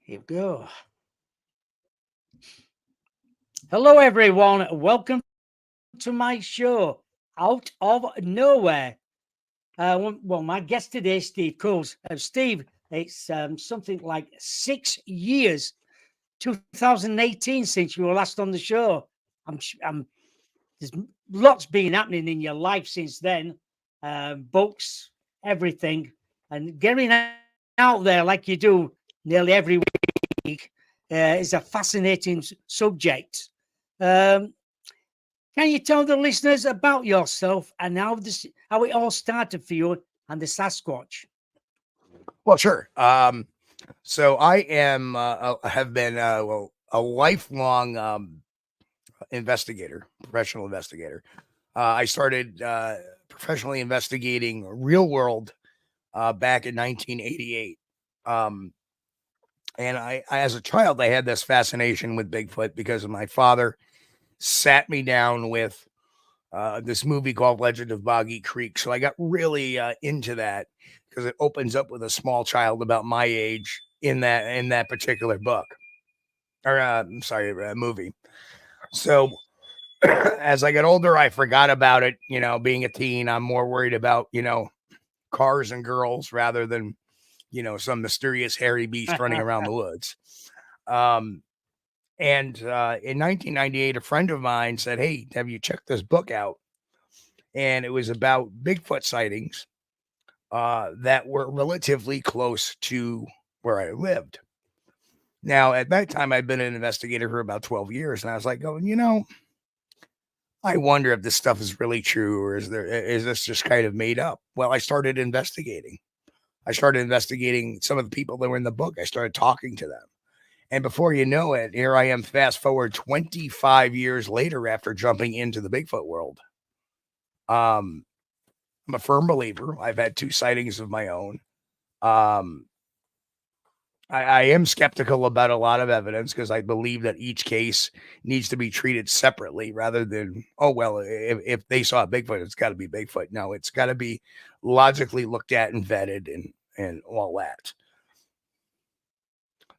Here we go. Hello, everyone. Welcome to my show, Out of Nowhere. Well, my guest today, Steve Coles. Steve, it's something like 6 years, 2018, since you were last on the show. There's lots been happening in your life since then, books, everything, and getting out there like you do nearly every week is a fascinating subject. Um, can you tell the listeners about yourself and how it all started for you and the Sasquatch? Well, sure. So I am have been a lifelong investigator, professional investigator. I started professionally investigating real world back in 1988. Um, and as a child, I had this fascination with Bigfoot because my father sat me down with this movie called Legend of Boggy Creek. So I got really into that because it opens up with a small child about my age in that particular book or I'm sorry, movie. So as I got older, I forgot about it. Being a teen, I'm more worried about cars and girls rather than some mysterious hairy beast running around the woods. Um, and in 1998, a friend of mine said, "Hey, have you checked this book out?" And it was about Bigfoot sightings that were relatively close to where I lived. Now, at that time, I'd been an investigator for about 12 years, and I was like, going, I wonder if this stuff is really true, or is this just kind of made up? Well, I started investigating. I started investigating some of the people that were in the book. I started talking to them. And before you know it, here I am, fast forward 25 years later after jumping into the Bigfoot world. Um, I'm a firm believer. I've had two sightings of my own. Um, I am skeptical about a lot of evidence because I believe that each case needs to be treated separately rather than, oh, well, if they saw a Bigfoot, it's got to be Bigfoot. No, it's got to be logically looked at and vetted and all that.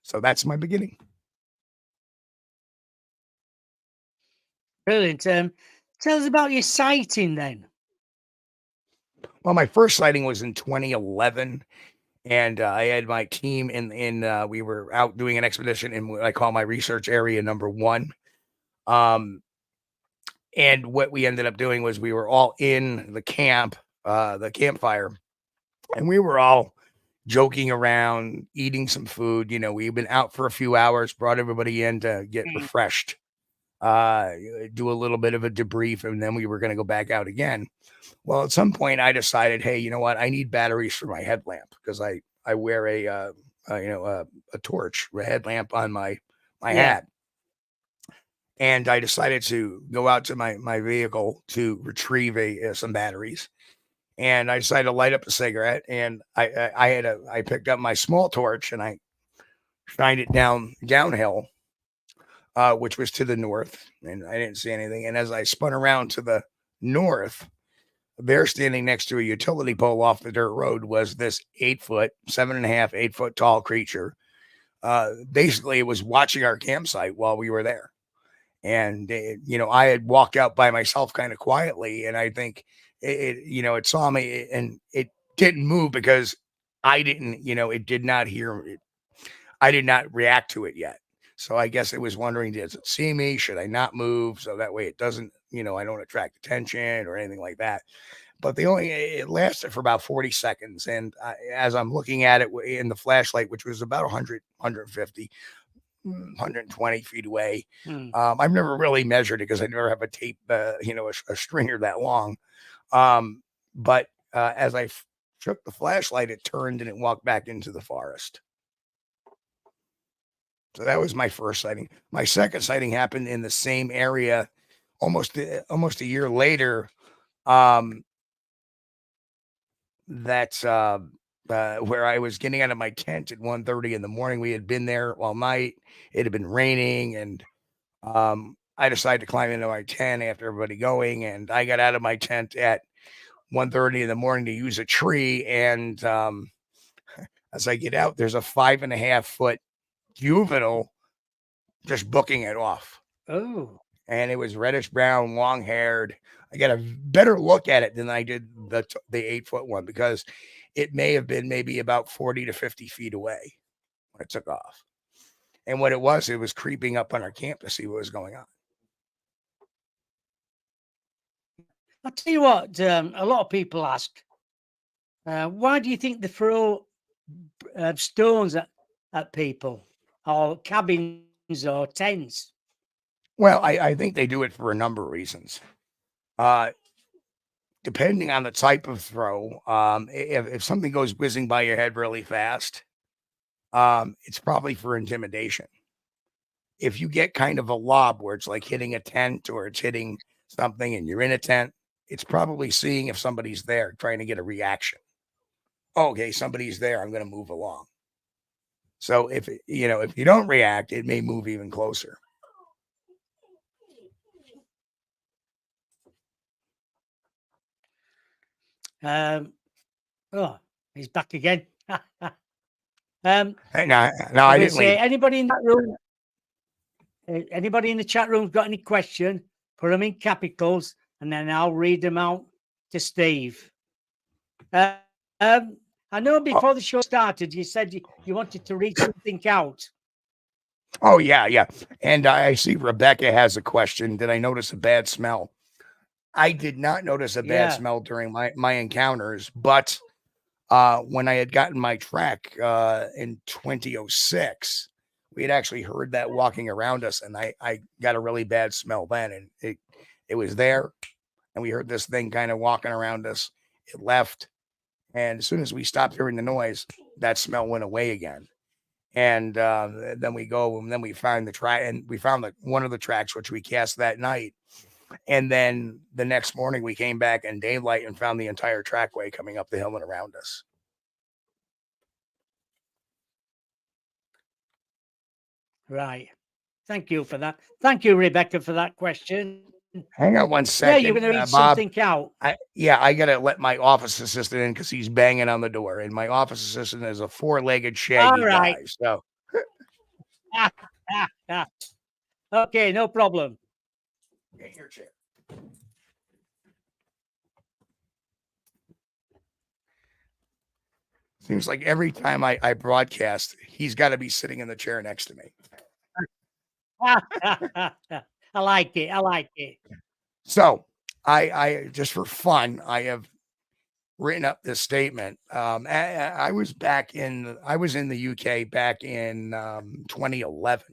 So that's my beginning. Brilliant. Tell us about your sighting then. Well, my first sighting was in 2011. And I had my team we were out doing an expedition in what I call my research area number one. Um, and what we ended up doing was we were all in the campfire, and we were all joking around, eating some food. We've been out for a few hours, brought everybody in to get refreshed, do a little bit of a debrief, and then we were going to go back out again. Well, at some point, I decided, hey, you know what? I need batteries for my headlamp because I wear a torch, a headlamp on my hat. And I decided to go out to my vehicle to retrieve some batteries. And I decided to light up a cigarette. And I picked up my small torch and I shined it downhill, which was to the north, and I didn't see anything. And as I spun around to the north, there standing next to a utility pole off the dirt road was this 8 foot, 7.5, 8 foot tall creature. Basically, it was watching our campsite while we were there. And, I had walked out by myself kind of quietly. And I think it saw me and it didn't move because I didn't, it did not hear it. I did not react to it yet. So I guess it was wondering, does it see me? Should I not move? So that way it doesn't, I don't attract attention or anything like that. But it lasted for about 40 seconds. And as I'm looking at it in the flashlight, which was about 100, 150, 120 feet away. I've never really measured it because I never have a tape, a stringer that long. But as I shook the flashlight, it turned and it walked back into the forest. So that was my first sighting. My second sighting happened in the same area almost a year later. That's where I was getting out of my tent at 1:30 in the morning. We had been there all night. It had been raining, and I decided to climb into my tent after everybody going, and I got out of my tent at 1:30 in the morning to use a tree. And as I get out, there's a 5.5 foot juvenile just booking it off. Oh, And it was reddish brown, long haired. I got a better look at it than I did the 8-foot one, because it may have been maybe about 40 to 50 feet away when it took off. And what it was creeping up on our camp to see what was going on. I'll tell you what, a lot of people ask, why do you think they throw stones at people or cabins or tents? Well, I think they do it for a number of reasons. Uh, Depending on the type of throw, if something goes whizzing by your head really fast, it's probably for intimidation. If you get kind of a lob where it's like hitting a tent or it's hitting something and you're in a tent, it's probably seeing if somebody's there, trying to get a reaction. Okay, somebody's there, I'm going to move along. So if you don't react, it may move even closer. Oh, he's back again. Hey, no, I didn't leave. Anybody in that room? Anybody in the chat room got any question? Put them in capitals, and then I'll read them out to Steve. I know before the show started, you said you wanted to read something out. Oh, yeah. And I see Rebecca has a question. Did I notice a bad smell? I did not notice a bad smell during my encounters, but when I had gotten my track in 2006, we had actually heard that walking around us, and I got a really bad smell then, and it was there, and we heard this thing kind of walking around us. It left, and as soon as we stopped hearing the noise, that smell went away again. And then we find the track, and we found one of the tracks which we cast that night. And then the next morning we came back in daylight and found the entire trackway coming up the hill and around us. Right. Thank you for that. Thank you, Rebecca, for that question. Hang on one second. Yeah, you're going to read Bob, something out. I got to let my office assistant in because he's banging on the door. And my office assistant is a 4-legged shaggy guy. So, okay, no problem. Get your chair. Seems like every time I broadcast, he's got to be sitting in the chair next to me. I like it. So I just for fun, I have written up this statement. I was in the UK back in 2011,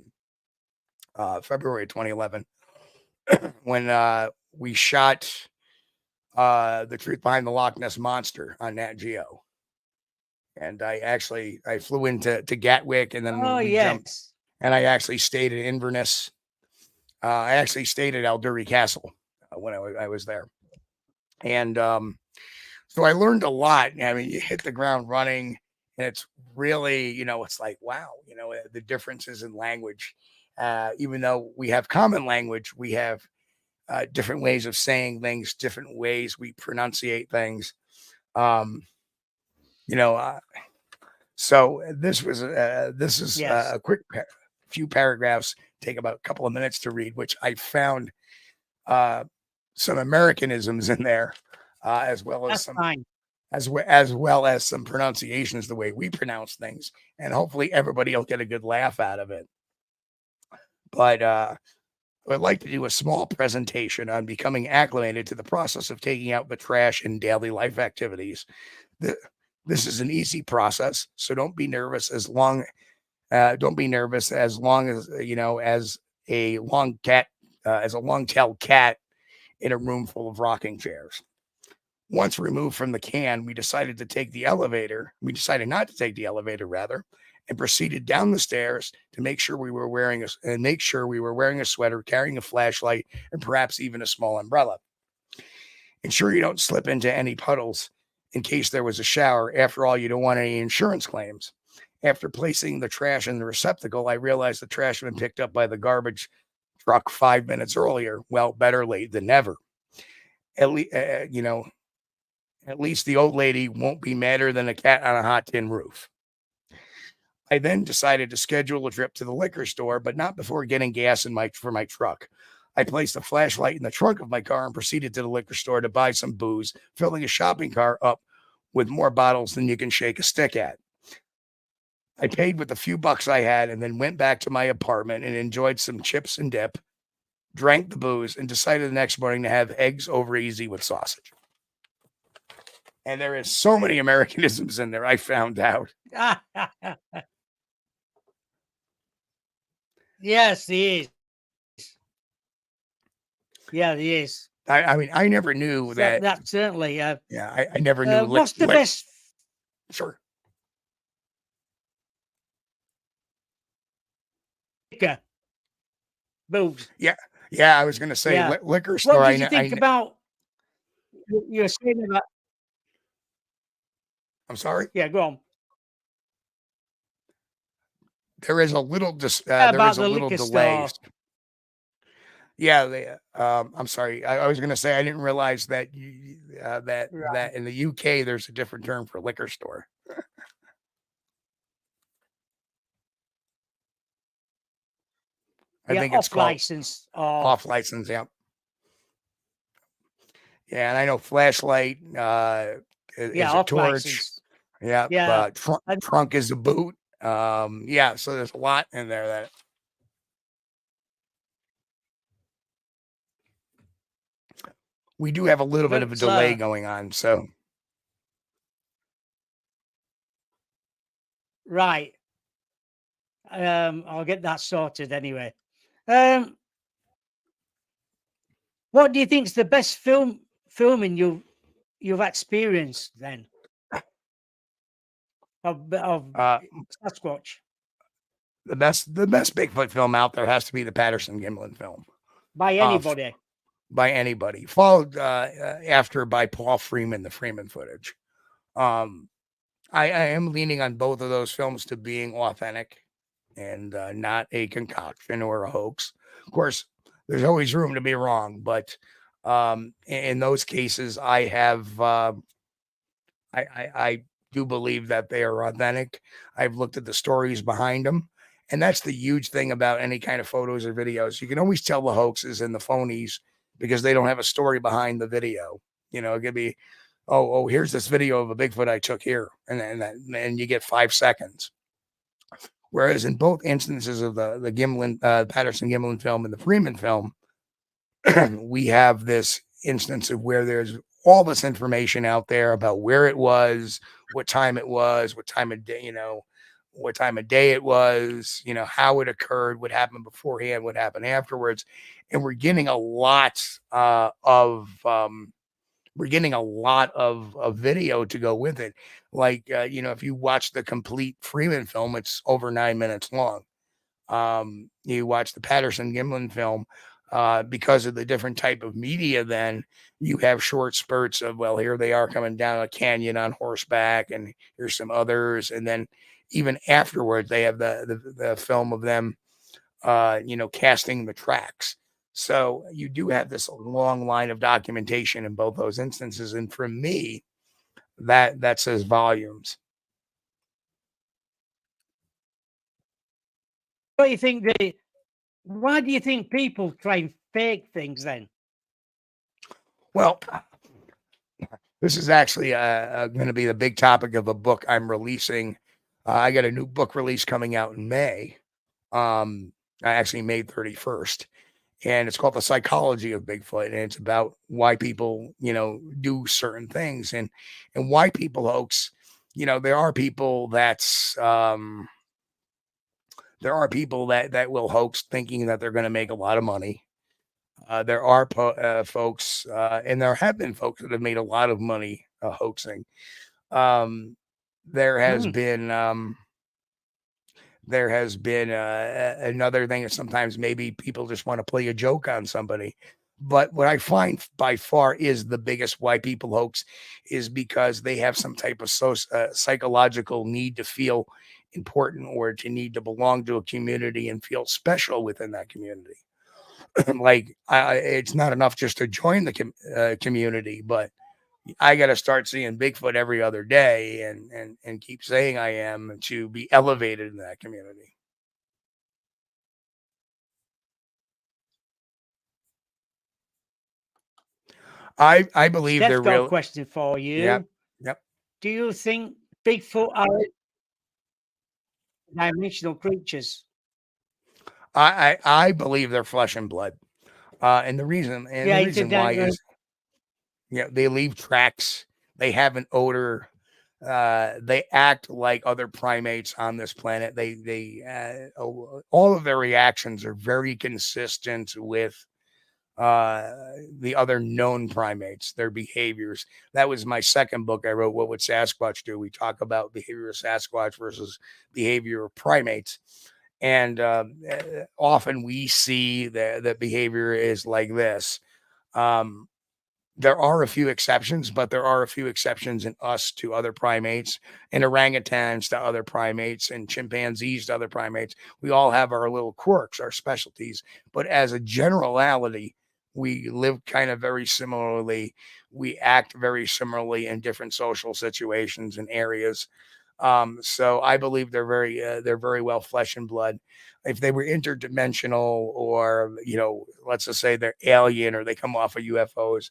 February 2011, when we shot The Truth Behind the Loch Ness Monster on Nat Geo. And I flew into Gatwick, and then we jumped, and I actually stayed in Inverness. I actually stayed at Alduri Castle when I was there. And so I learned a lot. I mean, you hit the ground running, and it's really, it's like, wow, the differences in language. Even though we have common language, we have different ways of saying things, different ways we pronunciate things. So this is a quick few paragraphs, take about a couple of minutes to read, which I found some Americanisms in there, as well as some pronunciations, the way we pronounce things, and hopefully everybody will get a good laugh out of it. But I'd like to do a small presentation on becoming acclimated to the process of taking out the trash in daily life activities. This is an easy process, so don't be nervous as long as as a long-tailed cat in a room full of rocking chairs. Once removed from the can, we decided not to take the elevator, and proceeded down the stairs to make sure we were wearing a sweater, carrying a flashlight, and perhaps even a small umbrella. Ensure you don't slip into any puddles in case there was a shower. After all, you don't want any insurance claims. After placing the trash in the receptacle, I realized the trash had been picked up by the garbage truck 5 minutes earlier. Well, better late than never. At least the old lady won't be madder than a cat on a hot tin roof. I then decided to schedule a trip to the liquor store, but not before getting gas for my truck. I placed a flashlight in the trunk of my car and proceeded to the liquor store to buy some booze, filling a shopping cart up with more bottles than you can shake a stick at. I paid with the few bucks I had and then went back to my apartment and enjoyed some chips and dip, drank the booze, and decided the next morning to have eggs over easy with sausage. And there is so many Americanisms in there, I found out. Yes, he is. Yeah, he is. I mean, I never knew that. That certainly. Yeah, I never knew. What's the best? Sure. Liquor, booze. Yeah, I was going to say Yeah. liquor store. What did you think about? You're saying about. I'm sorry. Yeah, go on. There is a little About the liquor delay. store. Yeah, I'm sorry. I was going to say I didn't realize that that in the UK there's a different term for liquor store. I think it's called license. Off license. Yeah. Yeah, and I know flashlight is a torch. License. Yeah. Yeah. Trunk is a boot. Yeah. So there's a lot in there that. We do have a little bit of a delay going on, so. Right. I'll get that sorted anyway. What do you think is the best filming you've experienced then? Of Sasquatch. The best Bigfoot film out there has to be the Patterson-Gimlin film. By anybody. By anybody. Followed after by Paul Freeman, the Freeman footage. I am leaning on both of those films to being authentic and not a concoction or a hoax. Of course, there's always room to be wrong, but in those cases, I have I do believe that they are authentic. I've looked at the stories behind them, and that's the huge thing about any kind of photos or videos. You can always tell the hoaxes and the phonies because they don't have a story behind the video. You know, it could be, oh, here's this video of a Bigfoot I took here, and you get 5 seconds. Whereas in both instances of the Gimlin, Patterson-Gimlin film and the Freeman film, we have this instance of where there's all this information out there about where it was, what time it was, what time of day, what time of day it was, how it occurred, what happened beforehand, what happened afterwards. And we're getting a lot of video to go with it. Like, if you watch the complete Freeman film, it's over 9 minutes long. You watch the Patterson-Gimlin film, because of the different type of media, then you have short spurts of, well, here they are coming down a canyon on horseback, and here's some others. And then even afterwards, they have the film of them, casting the tracks. So you do have this long line of documentation in both those instances. And for me, that says volumes. What do you think why do you think people try and fake things then? Well, this is actually going to be the big topic of a book I'm releasing. I got a new book release coming out in May. Actually May 31st. And it's called The Psychology of Bigfoot. And it's about why people, do certain things and why people hoax. There are people that will hoax thinking that they're going to make a lot of money. There are folks, and there have been folks that have made a lot of money hoaxing. There has been another thing that sometimes maybe people just want to play a joke on somebody. But what I find by far is the biggest why people hoax is because they have some type of psychological need to feel important or to need to belong to a community and feel special within that community. Like it's not enough just to join the community, but I got to start seeing Bigfoot every other day and keep saying I am to be elevated in that community. I believe Steph's they're got a real. question for Yep. you. Yep. Do you think Bigfoot are dimensional creatures? I believe they're flesh and blood. And Yeah, the it's a reason why is, they leave tracks. They have an odor. They act like other primates on this planet. All of their reactions are very consistent with uh, the other known primates, their behaviors. That was my second book I wrote, What Would Sasquatch Do? We talk about behavior of Sasquatch versus behavior of primates. And often we see that behavior is like this. Um, there are a few exceptions, but there are a few exceptions in us to other primates, and orangutans to other primates, and chimpanzees to other primates. We all have our little quirks, our specialties, but as a generality, we live kind of very similarly. We act very similarly in different social situations and areas. So I believe they're very well flesh and blood. If they were interdimensional, or let's just say they're alien or they come off of UFOs,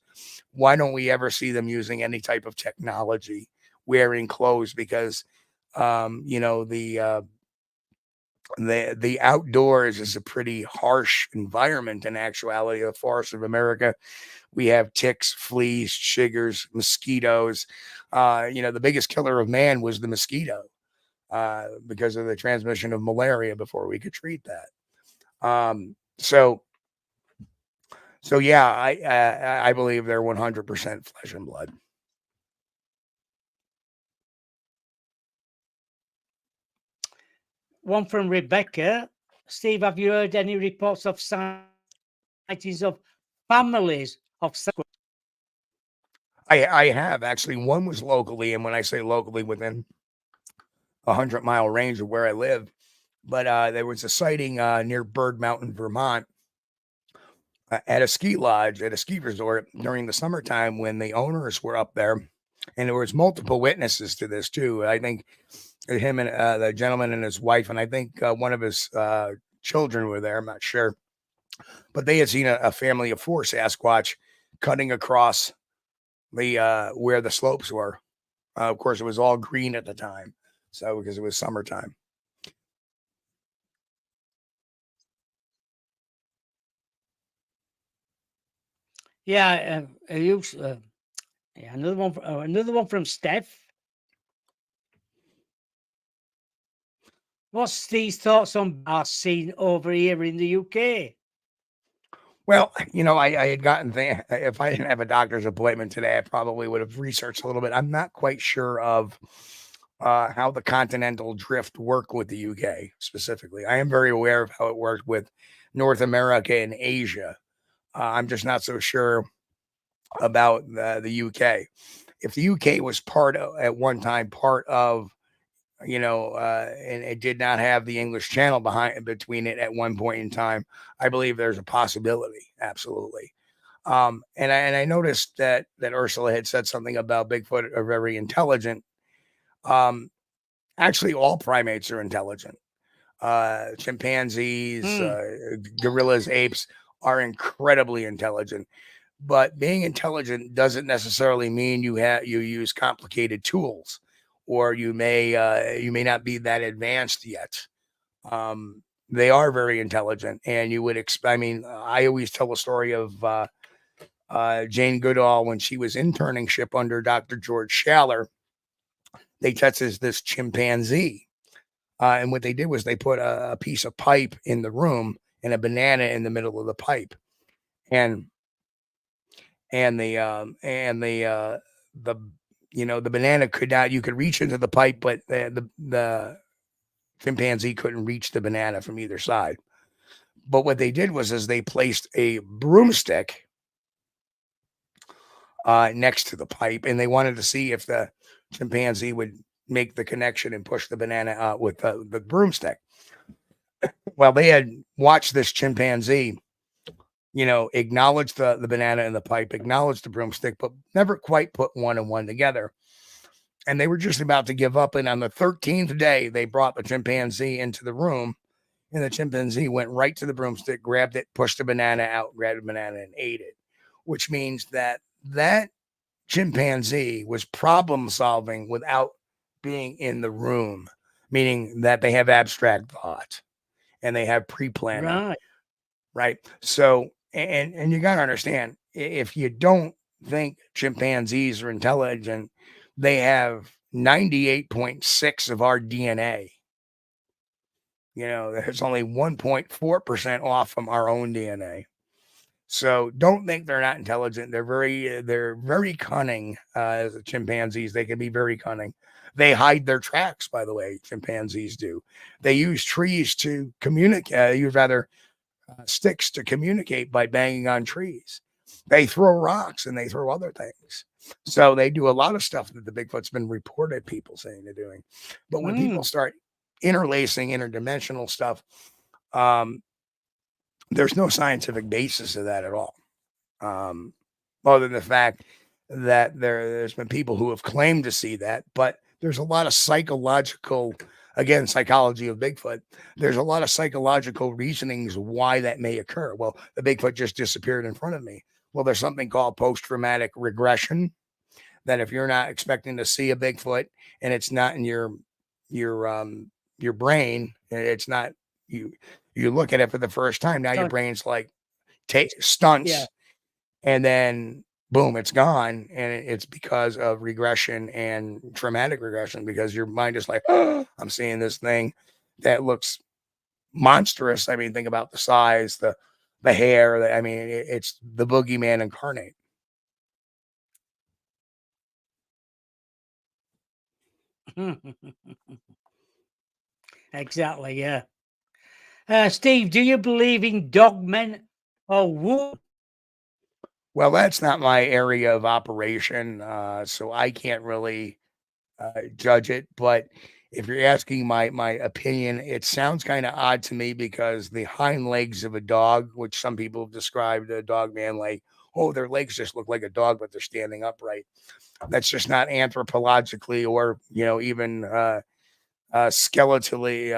why don't we ever see them using any type of technology, wearing clothes? Because the outdoors is a pretty harsh environment. In actuality, the forests of America, we have ticks, fleas, chiggers, mosquitoes. The biggest killer of man was the mosquito, because of the transmission of malaria before we could treat that. So yeah, I believe they're 100% flesh and blood. One from Rebecca. Steve, have you heard any reports of sightings of families of Sasquatch? I have actually. One was locally, and when I say locally, within 100-mile range of where I live. But there was a sighting near Bird Mountain, Vermont, at a ski lodge, at a ski resort during the summertime when the owners were up there. And there was multiple witnesses to this too. I think him and the gentleman and his wife, and I think one of his children were there. I'm not sure, but they had seen a family of four Sasquatch cutting across the where the slopes were. Of course, it was all green at the time, so because it was summertime. Yeah, yeah, another one from Steph. What's these thoughts on our scene over here in the UK? Well, I had gotten there. If I didn't have a doctor's appointment today, I probably would have researched a little bit. I'm not quite sure of how the continental drift work with the UK specifically. I am very aware of how it worked with North America and Asia. I'm just not so sure about the UK. If the UK was at one time part of, and it did not have the English Channel between it at one point in time, I believe there's a possibility. Absolutely. And I noticed that Ursula had said something about Bigfoot are very intelligent. Um, Actually, all primates are intelligent. Chimpanzees, Hmm. gorillas, apes are incredibly intelligent. But being intelligent doesn't necessarily mean you use complicated tools, or you may not be that advanced yet. They are very intelligent, and you would expect. I mean, I always tell a story of Jane Goodall when she was internship under Dr. George Schaller. They tested this chimpanzee, and what they did was they put a piece of pipe in the room and a banana in the middle of the pipe, and the the banana could not. You could reach into the pipe, but the chimpanzee couldn't reach the banana from either side. But what they did was is they placed a broomstick next to the pipe, and they wanted to see if the chimpanzee would make the connection and push the banana out with the broomstick. Well, they had watched this chimpanzee acknowledge the banana in the pipe, acknowledge the broomstick, but never quite put one and one together. And they were just about to give up. And on the 13th day, they brought the chimpanzee into the room, and the chimpanzee went right to the broomstick, grabbed it, pushed the banana out, grabbed the banana, and ate it, which means that chimpanzee was problem solving without being in the room, meaning that they have abstract thought and they have pre-planning, Right. right? So, and you got to understand, if you don't think chimpanzees are intelligent, they have 98.6 of our DNA. There's only 1.4% off from our own DNA. So don't think they're not intelligent. They're very cunning. As chimpanzees, they can be very cunning. They hide their tracks, by the way. Chimpanzees do. They use trees to communicate. Use rather sticks to communicate by banging on trees. They throw rocks and they throw other things. So they do a lot of stuff that the Bigfoot's been reported people saying they're doing. But when people start interlacing interdimensional stuff, there's no scientific basis to that at all. Other than the fact that there's been people who have claimed to see that, but there's a lot of psychological, again, psychology of Bigfoot. There's a lot of psychological reasonings why that may occur. Well, the Bigfoot just disappeared in front of me. Well, there's something called post-traumatic regression, that if you're not expecting to see a Bigfoot and it's not in your brain, it's not you look at it for the first time. Now your brain's like stunts, and then boom, it's gone. And it's because of regression and traumatic regression, because your mind is like, oh, I'm seeing this thing that looks monstrous. I mean, think about the size, the hair. I mean, it's the boogeyman incarnate. Exactly, yeah. Steve, do you believe in dogmen or wolves? Well, that's not my area of operation, so I can't really judge it. But if you're asking my opinion, it sounds kind of odd to me, because the hind legs of a dog, which some people have described a dog man like, oh, their legs just look like a dog, but they're standing upright. That's just not anthropologically or even skeletally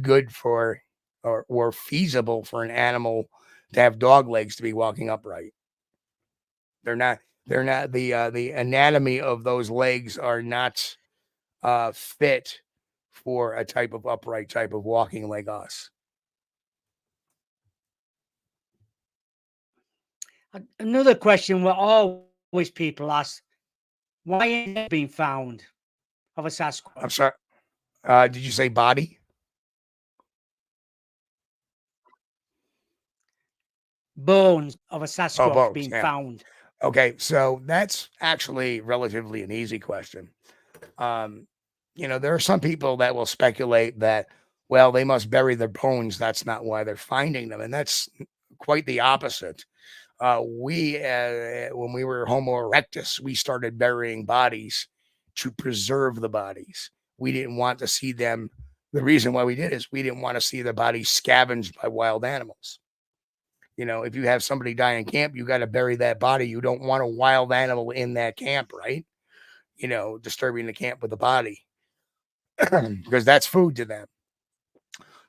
good for or feasible for an animal to have dog legs to be walking upright. They're not. They're not the anatomy of those legs are not fit for a type of upright type of walking like us. Another question what always people ask: why ain't it been found of a Sasquatch? I'm sorry. Did you say body? Bones of a Oh, Sasquatch bones. being Yeah. found. Okay. So that's actually relatively an easy question. Um, there are some people that will speculate that, well, they must bury their bones. That's not why they're finding them. And that's quite the opposite. When we were Homo erectus, we started burying bodies to preserve the bodies. We didn't want to see them. The reason why we did is we didn't want to see the bodies scavenged by wild animals. If you have somebody die in camp, you got to bury that body. You don't want a wild animal in that camp, right? Disturbing the camp with the body, because that's food to them.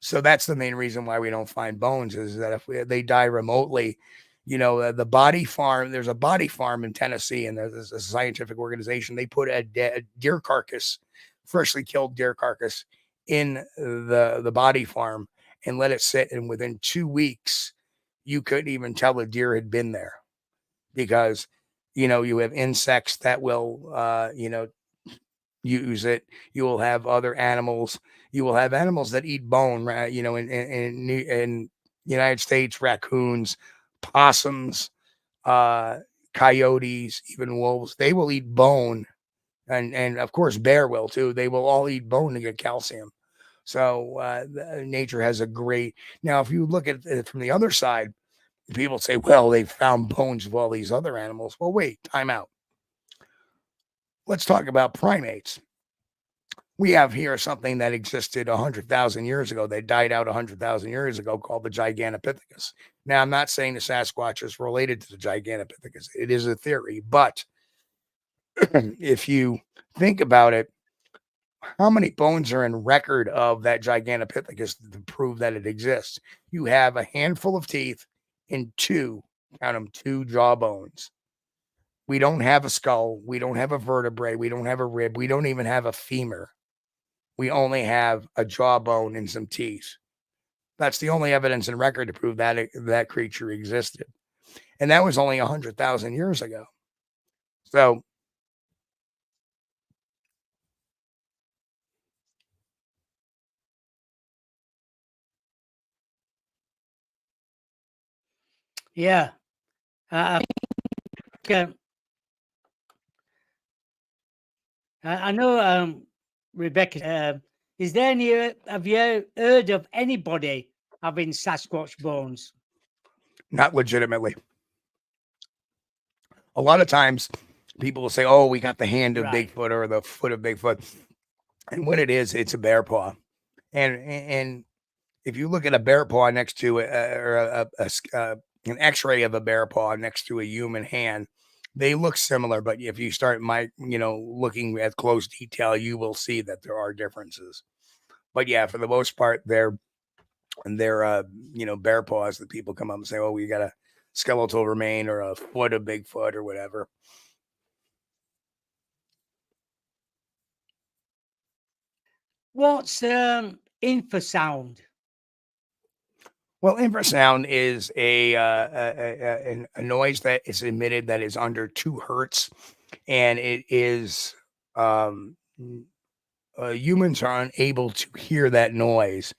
So that's the main reason why we don't find bones, is that if they die remotely, the body farm, there's a body farm in Tennessee, and there's a scientific organization. They put a deer carcass, freshly killed deer carcass, in the body farm and let it sit. And within 2 weeks, you couldn't even tell a deer had been there, because, you have insects that will, use it. You will have other animals. You will have animals that eat bone, right? In United States, raccoons, possums, uh, coyotes, even wolves, they will eat bone. And of course, bear will too. They will all eat bone to get calcium. So nature has a great. Now, if you look at it from the other side, people say, well, they found bones of all these other animals. Well, wait, time out. Let's talk about primates. We have here something that existed 100,000 years ago. They died out 100,000 years ago called the Gigantopithecus. Now, I'm not saying the Sasquatch is related to the Gigantopithecus. It is a theory. But if you think about it, how many bones are in record of that Gigantopithecus to prove that it exists? You have a handful of teeth and count them, two jaw bones. We don't have a skull. We don't have a vertebrae. We don't have a rib. We don't even have a femur. We only have a jawbone and some teeth. That's the only evidence in record to prove that that creature existed. And that was only 100,000 years ago. So, Yeah. I think, I know, Rebecca. Is there any? Have you heard of anybody having Sasquatch bones? not legitimately. A lot of times people will say, oh, we got the hand of Right. Bigfoot or the foot of Bigfoot. And what it is, it's a bear paw. And if you look at a bear paw next to an X-ray of a bear paw next to a human hand, they look similar. But if you start looking at close detail, you will see that there are differences. But yeah, for the most part, they're bear paws that people come up and say, oh, we got a skeletal remain or a foot of Bigfoot or whatever. What's infrasound? Well, infrasound is a noise that is emitted that is under 2 hertz, and it is humans are unable to hear that noise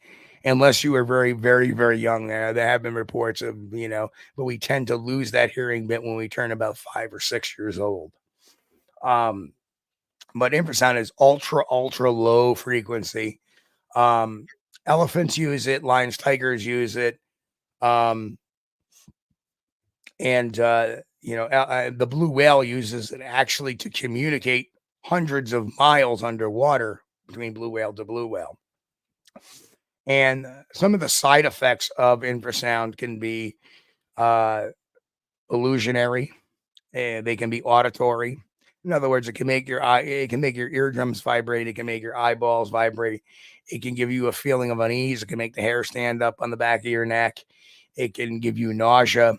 unless you are very, very, very young. There have been reports of but we tend to lose that hearing bit when we turn about 5 or 6 years old. But infrasound is ultra, ultra low frequency. Elephants use it, lions, tigers use it. And the blue whale uses it actually to communicate hundreds of miles underwater between blue whale to blue whale. And some of the side effects of infrasound can be illusionary. They can be auditory. In other words, it can make your eardrums vibrate. It can make your eyeballs vibrate. It can give you a feeling of unease. It can make the hair stand up on the back of your neck. It can give you nausea.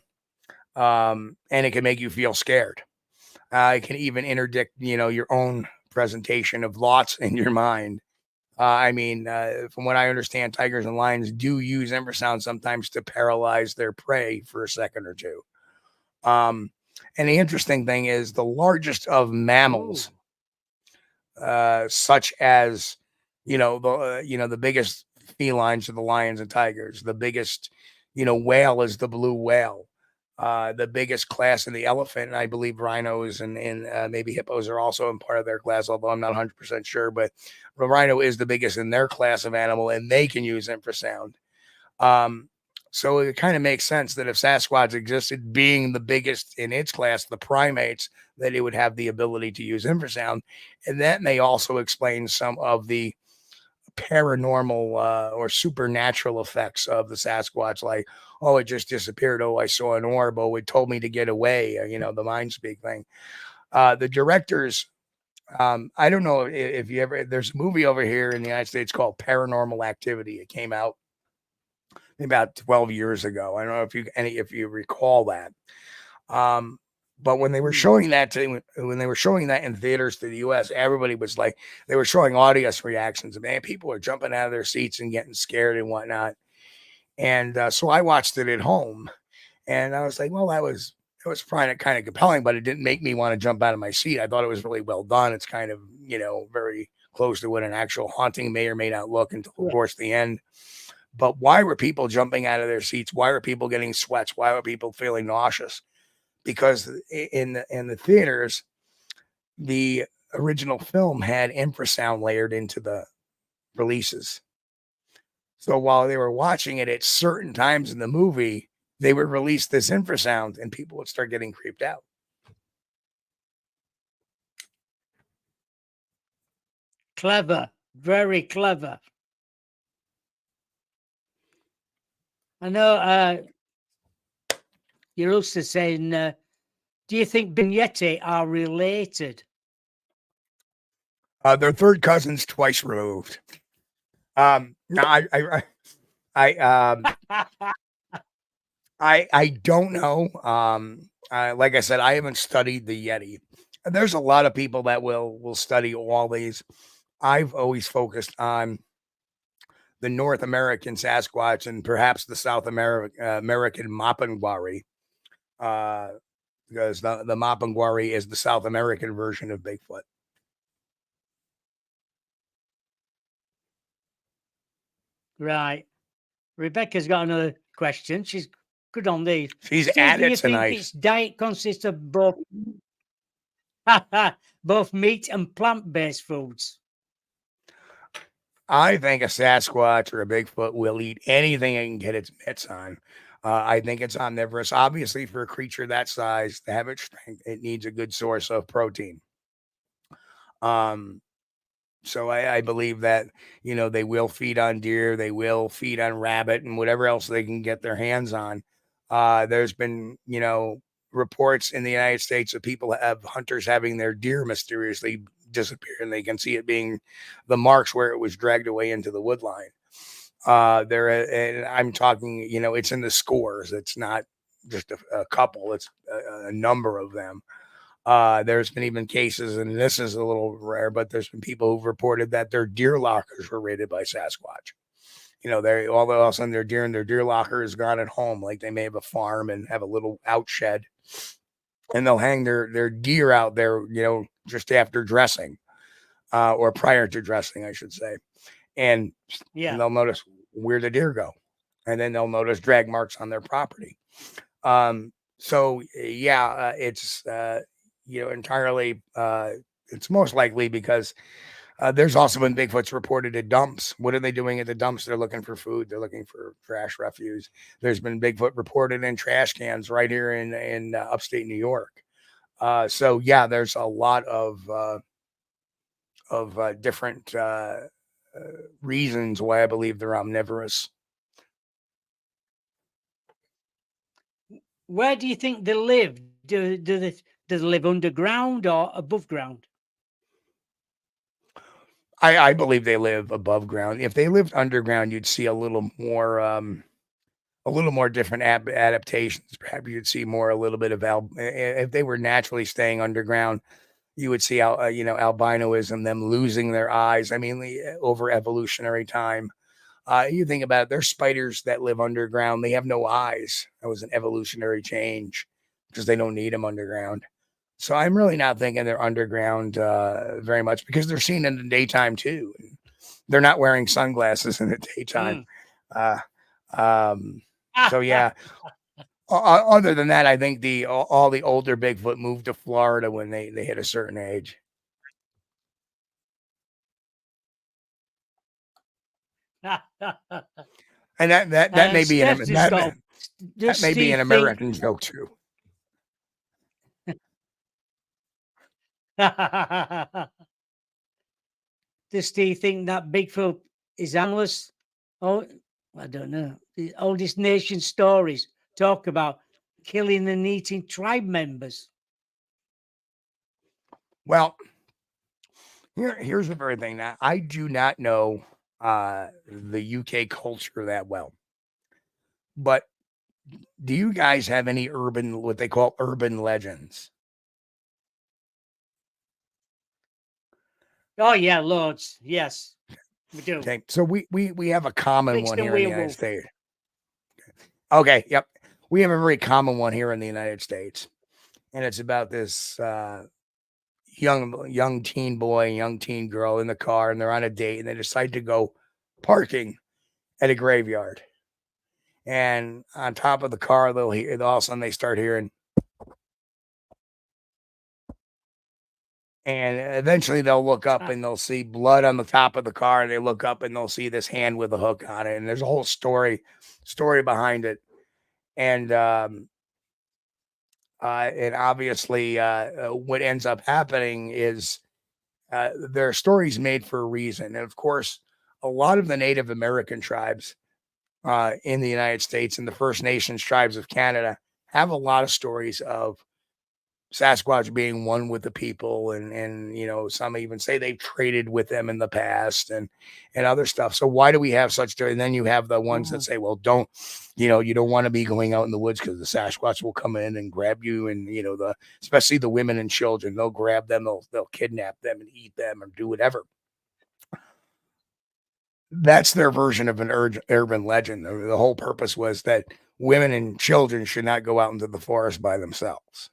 And it can make you feel scared. It can even interdict, your own presentation of thoughts in your mind. From what I understand, tigers and lions do use infrasound sometimes to paralyze their prey for a second or two. And the interesting thing is the largest of mammals, such as, the biggest felines are the lions and tigers. The biggest, whale is the blue whale. The biggest class in the elephant, and I believe rhinos and maybe hippos are also in part of their class, although I'm not 100% sure. But the rhino is the biggest in their class of animal, and they can use infrasound. So it kind of makes sense that if Sasquatch existed, being the biggest in its class, the primates, that it would have the ability to use infrasound. And that may also explain some of the paranormal or supernatural effects of the Sasquatch, like, oh, it just disappeared. Oh, I saw an orb. Oh, it told me to get away. The mind speak thing. The directors, I don't know if you ever, there's a movie over here in the United States called Paranormal Activity. It came out about 12 years ago. I don't know if you recall that. But when they were showing that in theaters to the US, everybody was like, they were showing audience reactions. Man, people are jumping out of their seats and getting scared and whatnot. And so I watched it at home, and I was like, well, it was kind of compelling, but it didn't make me want to jump out of my seat. I thought it was really well done. It's kind of, very close to what an actual haunting may or may not look until, of course, the end. But why were people jumping out of their seats? Why were people getting sweats? Why were people feeling nauseous? Because in the theaters, the original film had infrasound layered into the releases. So while they were watching it at certain times in the movie, they would release this infrasound and people would start getting creeped out. Clever. Very clever. I know you're also saying, do you think Bigfoot and Yeti are related? They're third cousins twice removed. No, I don't know. Like I said, I haven't studied the Yeti. There's a lot of people that will study all these. I've always focused on the North American Sasquatch and perhaps the South American Mapinguari, uh, because the Mapinguari is the South American version of Bigfoot. Right. Rebecca's got another question. She's good on these. She's Steve, at do you it think tonight. its diet consists of both both meat and plant-based foods? I think a Sasquatch or a Bigfoot will eat anything it can get its mitts on. I think it's omnivorous. Obviously, for a creature that size to have its strength, it needs a good source of protein. Um, so I believe that they will feed on deer, they will feed on rabbit, and whatever else they can get their hands on. There's been reports in the United States of people have hunters having their deer mysteriously disappear, and they can see it being the marks where it was dragged away into the wood line. And I'm talking, it's in the scores. It's not just a couple; it's a number of them. There's been even cases, and this is a little rare, but there's been people who've reported that their deer lockers were raided by Sasquatch. They all of a sudden their deer and their deer locker is gone at home. Like they may have a farm and have a little outshed, and they'll hang their deer out there, just after dressing, or prior to dressing, I should say, and Yeah. they'll notice where the deer go, and then they'll notice drag marks on their property. So yeah, it's entirely. It's most likely because there's also been Bigfoot's reported at dumps. What are they doing at the dumps? They're looking for food. They're looking for trash refuse. There's been Bigfoot reported in trash cans right here in upstate New York. So yeah, there's a lot of different reasons why I believe they're omnivorous. Where do you think they live? Do they live underground or above ground? I believe they live above ground. If they lived underground, you'd see a little more different adaptations. Perhaps you'd see more a little bit of if they were naturally staying underground, you would see albinoism, them losing their eyes. I mean, over evolutionary time. You think about it, there's spiders that live underground. They have no eyes. That was an evolutionary change because they don't need them underground. So I'm really not thinking they're underground very much because they're seen in the daytime too. They're not wearing sunglasses in the daytime. Uh, um, so yeah. Other than that, I think all the older Bigfoot moved to Florida when they hit a certain age. And that may be Steph just got. that Does may be Steve an think? American joke too. Does Steve think that Bigfoot is harmless? Oh, I don't know. The oldest nation stories talk about killing and eating tribe members. Well, here's the very thing. Now, I do not know the UK culture that well, but do you guys have any what they call urban legends? Oh yeah, loads. Yes, we do. Okay, so we have a common Fixed one and here in the United werewolf. States. Okay, yep, we have a very common one here in the United States, and it's about this young teen boy, young teen girl in the car, and they're on a date, and they decide to go parking at a graveyard. And on top of the car, they'll hear all of a sudden they start hearing, and eventually they'll look up and they'll see blood on the top of the car, and they look up and they'll see this hand with a hook on it, and there's a whole story behind it, and and obviously what ends up happening is there are stories made for a reason. And of course, a lot of the Native American tribes in the United States and the First Nations tribes of Canada have a lot of stories of Sasquatch being one with the people, and some even say they've traded with them in the past, and other stuff. So why do we have such? And then you have the ones that Mm. say, well, don't, you don't want to be going out in the woods because the Sasquatch will come in and grab you, and especially the women and children, they'll grab them, they'll kidnap them and eat them or do whatever. That's their version of an urban legend. The whole purpose was that women and children should not go out into the forest by themselves.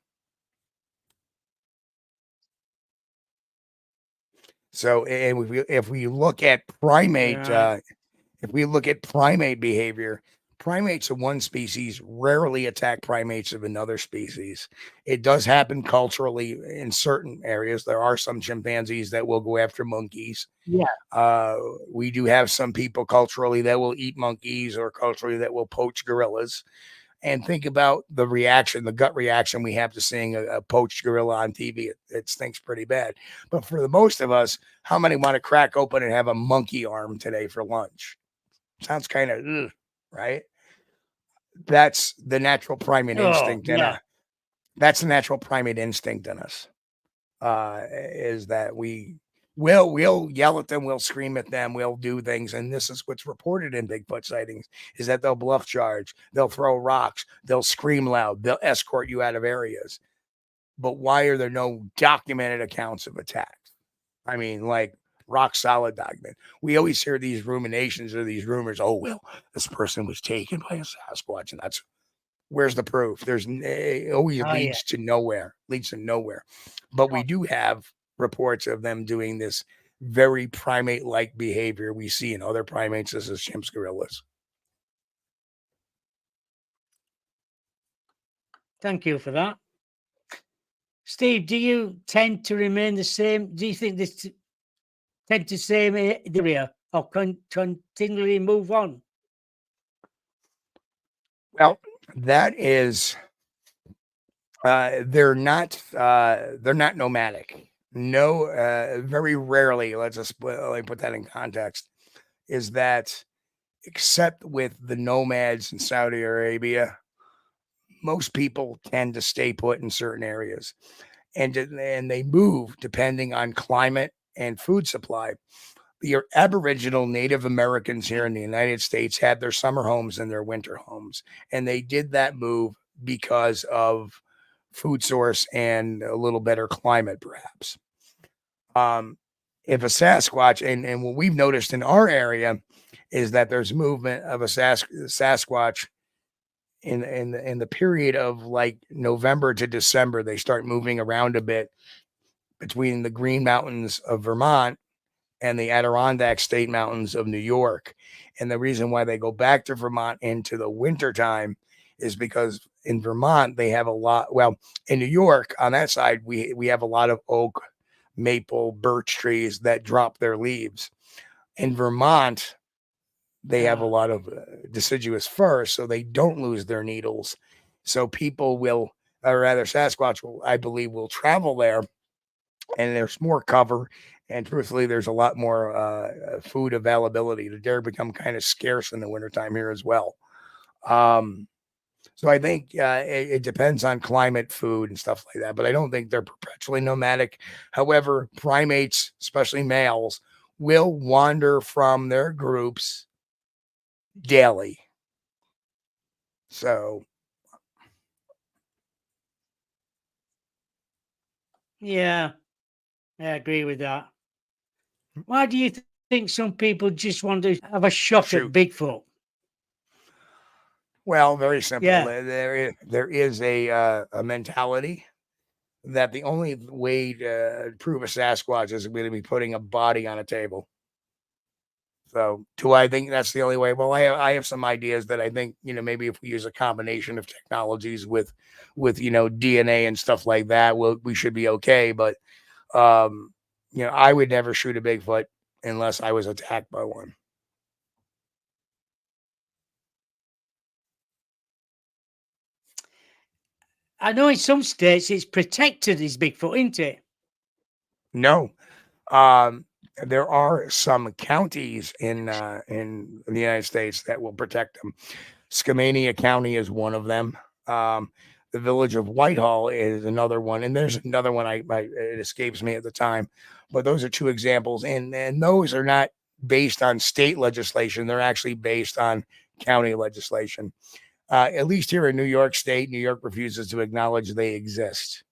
So, and if we look at Right. if we look at primate behavior, primates of one species rarely attack primates of another species. It does happen culturally in certain areas. There are some chimpanzees that will go after monkeys. Yeah. Uh, we do have some people culturally that will eat monkeys, or culturally that will poach gorillas. And think about the reaction, the gut reaction we have to seeing a poached gorilla on TV. It stinks pretty bad. But for the most of us, how many want to crack open and have a monkey arm today for lunch? Sounds kind of, right? That's the natural primate Oh, instinct in yeah. us. That's the natural primate instinct in us. Is that we'll yell at them, we'll scream at them, we'll do things, and this is what's reported in Bigfoot sightings: is that they'll bluff charge, they'll throw rocks, they'll scream loud, they'll escort you out of areas. But why are there no documented accounts of attacks? I mean, like, rock solid document. We always hear these ruminations or these rumors. Oh well, this person was taken by a Sasquatch, and that's where's the proof? It always Oh, yeah. leads to nowhere. Leads to nowhere. But we do have reports of them doing this very primate-like behavior we see in other primates, such as chimps, gorillas. Thank you for that. Steve, do you tend to remain the same? Do you think this tend to same area or continually move on? Well, that is they're not nomadic. No, very rarely. Let's just put that in context. Is that except with the nomads in Saudi Arabia, most people tend to stay put in certain areas, and they move depending on climate and food supply. Your Aboriginal Native Americans here in the United States had their summer homes and their winter homes, and they did that move because of food source and a little better climate, perhaps. Um, if a Sasquatch, and what we've noticed in our area is that there's movement of a Sasquatch in the period of like November to December. They start moving around a bit between the Green Mountains of Vermont and the Adirondack State Mountains of New York. And the reason why they go back to Vermont into the winter time is because in Vermont they have a lot. Well, in New York on that side we have a lot of oak, maple, birch trees that drop their leaves. In Vermont, they have a Ah, lot of deciduous fir, so they don't lose their needles. So people will, or rather, Sasquatch will, I believe, will travel there, and there's more cover. And truthfully, there's a lot more food availability. The deer become kind of scarce in the wintertime here as well. Um, so I think it depends on climate, food, and stuff like that. But I don't think they're perpetually nomadic. However, primates, especially males, will wander from their groups daily. So, yeah, I agree with that. Why do you think some people just want to have a shot at shoot. Bigfoot? Well, very simple. Yeah. There is a mentality that the only way to prove a Sasquatch is going to be putting a body on a table. So, do I think that's the only way? Well, I have some ideas that I think, maybe if we use a combination of technologies with DNA and stuff like that, we should be okay. But um, I would never shoot a Bigfoot unless I was attacked by one. I know in some states it's protected as Bigfoot, isn't it? No, Um, there are some counties in the United States that will protect them. Skamania County is one of them. Um, the village of Whitehall is another one, and there's another one. It escapes me at the time, but those are two examples, and those are not based on state legislation. They're actually based on county legislation. At least here in New York State, New York refuses to acknowledge they exist.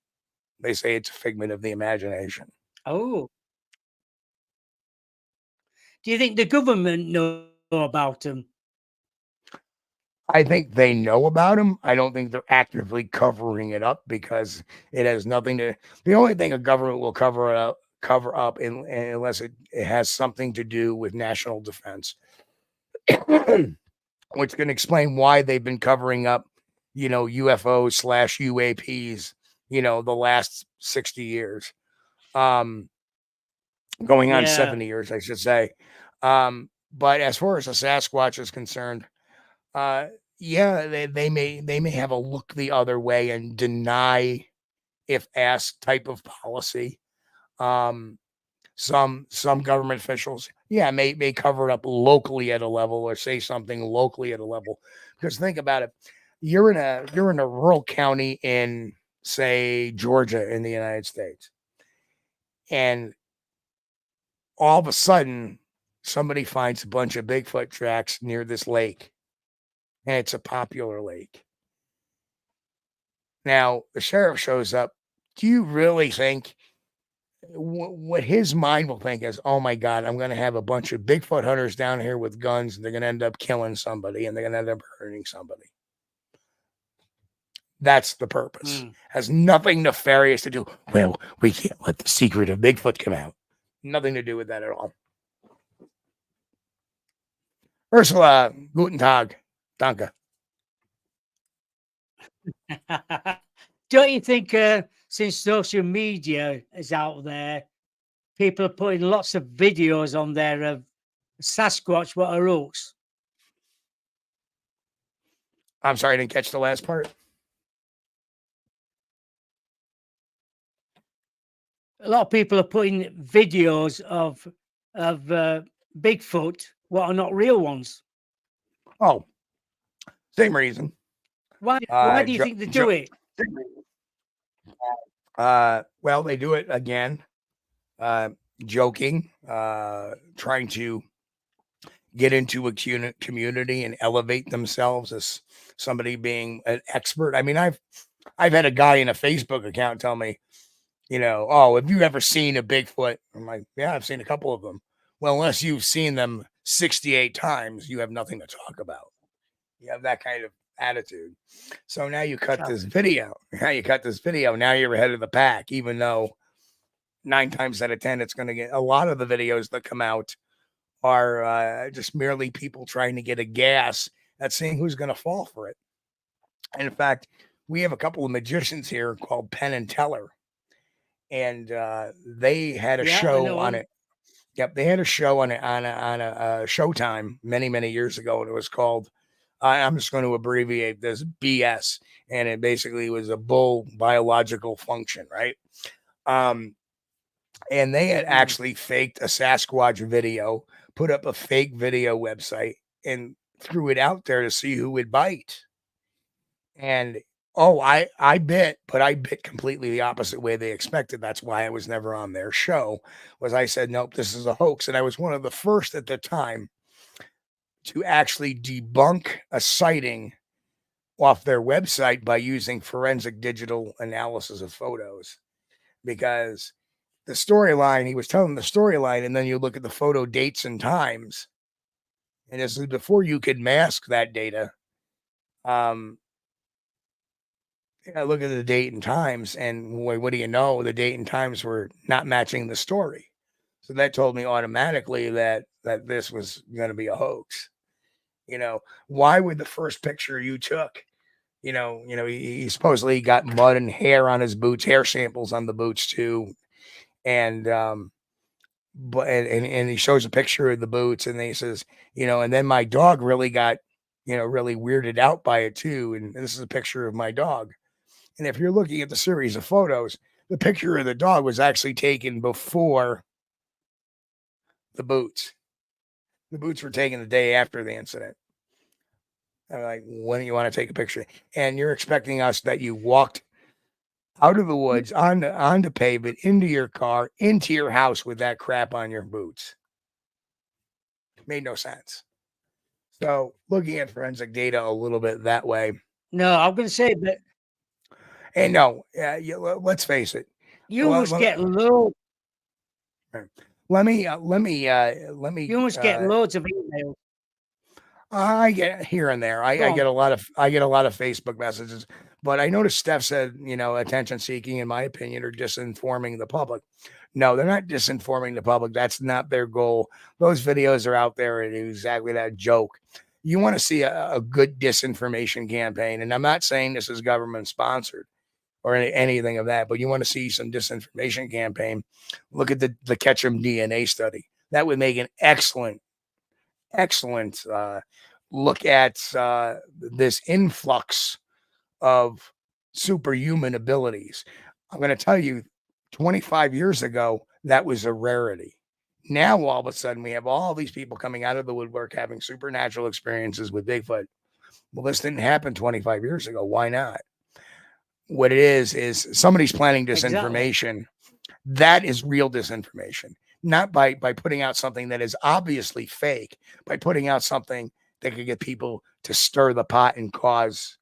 They say it's a figment of the imagination. Oh, do you think the government know about them? I think they know about them. I don't think they're actively covering it up because it has nothing to. The only thing a government will cover up unless it has something to do with national defense, which can explain why they've been covering up, UFOs slash UAPs, the last 60 years, going on Yeah, 70 years, I should say. But as far as the Sasquatch is concerned, uh, yeah, they may have a look the other way and deny if asked type of policy. Um, some government officials, yeah, may cover it up locally at a level or say something locally at a level. Because think about it, you're in a rural county in, say, Georgia in the United States, and all of a sudden somebody finds a bunch of Bigfoot tracks near this lake, and it's a popular lake. Now the sheriff shows up. Do you really think what his mind will think is, oh my God, I'm going to have a bunch of Bigfoot hunters down here with guns, and they're going to end up killing somebody and they're going to end up hurting somebody? That's the purpose. mm. Has nothing nefarious to do. Well, we can't let the secret of Bigfoot come out. Nothing to do with that at all. Ursula, guten Tag, danke. Don't you think since social media is out there, people are putting lots of videos on there of Sasquatch what are hoax? I'm sorry, I didn't catch the last part. A lot of people are putting videos of Bigfoot what are not real ones. Oh, same reason. Why do you think they do it? Well, they do it again, uh, joking, trying to get into a community and elevate themselves as somebody being an expert. I mean, I've had a guy in a Facebook account tell me, oh, have you ever seen a Bigfoot? I'm like, yeah, I've seen a couple of them. Well, unless you've seen them 68 times, you have nothing to talk about. You have that kind of attitude. So now you cut this video. Now you cut this video. Now you're ahead of the pack, even though 9 times out of 10, it's going to get a lot of the videos that come out are just merely people trying to get a gas at seeing who's going to fall for it. And in fact, we have a couple of magicians here called Penn and Teller, and they had a Yeah, I show know on 'em. it. Yep, they had a show on a Showtime many years ago, and it was called. I'm just going to abbreviate this BS, and it basically was a bull biological function, right? Um, and they had Mm. actually faked a Sasquatch video, put up a fake video website, and threw it out there to see who would bite. And oh, I bit, but I bit completely the opposite way they expected. That's why I was never on their show. Was I said, nope, this is a hoax, and I was one of the first at the time to actually debunk a sighting off their website by using forensic digital analysis of photos, because the storyline, he was telling the storyline, and then you look at the photo dates and times, and this is before you could mask that data. Um, I look at the date and times, and boy, what do you know? The date and times were not matching the story. So that told me automatically that this was going to be a hoax. Why would the first picture you took, he supposedly got mud and hair on his boots, hair samples on the boots too, and but and he shows a picture of the boots, and then he says, and then my dog really got, really weirded out by it too, and this is a picture of my dog. And if you're looking at the series of photos, the picture of the dog was actually taken before the boots. The boots were taken the day after the incident. I'm like, when do you want to take a picture? And you're expecting us that you walked out of the woods onto pavement, into your car, into your house with that crap on your boots. Made no sense. So looking at forensic data a little bit that way. No, I'm going to say that And no, let's face it. you must get loads. Let me You must get loads of emails. I get here and there. I get a lot of Facebook messages, but I noticed Steph said, attention seeking, in my opinion, are disinforming the public. No, they're not disinforming the public. That's not their goal. Those videos are out there and exactly that joke. You want to see a good disinformation campaign, and I'm not saying this is government sponsored or anything of that, but you want to see some disinformation campaign. Look at the Ketchum DNA study. That would make an excellent look at this influx of superhuman abilities. I'm going to tell you, 25 years ago, that was a rarity. Now, all of a sudden, we have all these people coming out of the woodwork having supernatural experiences with Bigfoot. Well, this didn't happen 25 years ago. Why not? What it is somebody's planting disinformation. Exactly. That is real disinformation. Not by putting out something that is obviously fake, by putting out something that could get people to stir the pot and cause,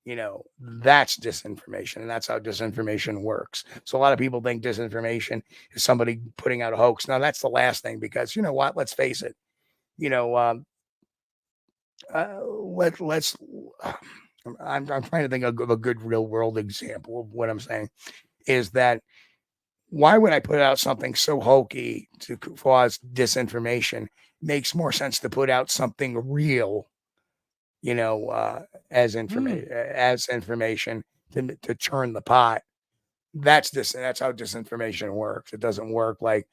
that's disinformation. And that's how disinformation works. So a lot of people think disinformation is somebody putting out a hoax. Now, that's the last thing, because you know what? Let's face it. Let's. I'm trying to think of a good real world example of what I'm saying is that. Why would I put out something so hokey to cause disinformation? Makes more sense to put out something real, as information to churn the pot. That's how disinformation works. It doesn't work like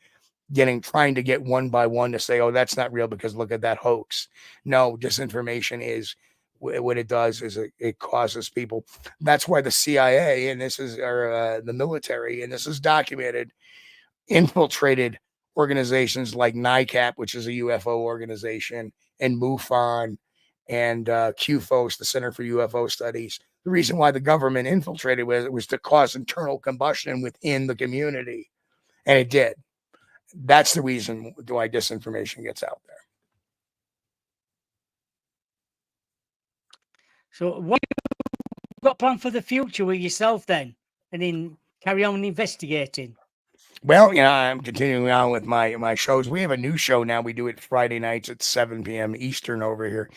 trying to get one by one to say, oh, that's not real because look at that hoax. No, disinformation is what it does is it causes people. That's why the CIA and the military, and this is documented, infiltrated organizations like NICAP, which is a UFO organization, and MUFON and QFOS, the Center for UFO Studies. The reason why the government infiltrated with it was to cause internal combustion within the community. And it did. That's the reason why disinformation gets out there. So what you got planned for the future with yourself then? And then carry on investigating? Well, I'm continuing on with my shows. We have a new show now. We do it Friday nights at 7 p.m. Eastern over here.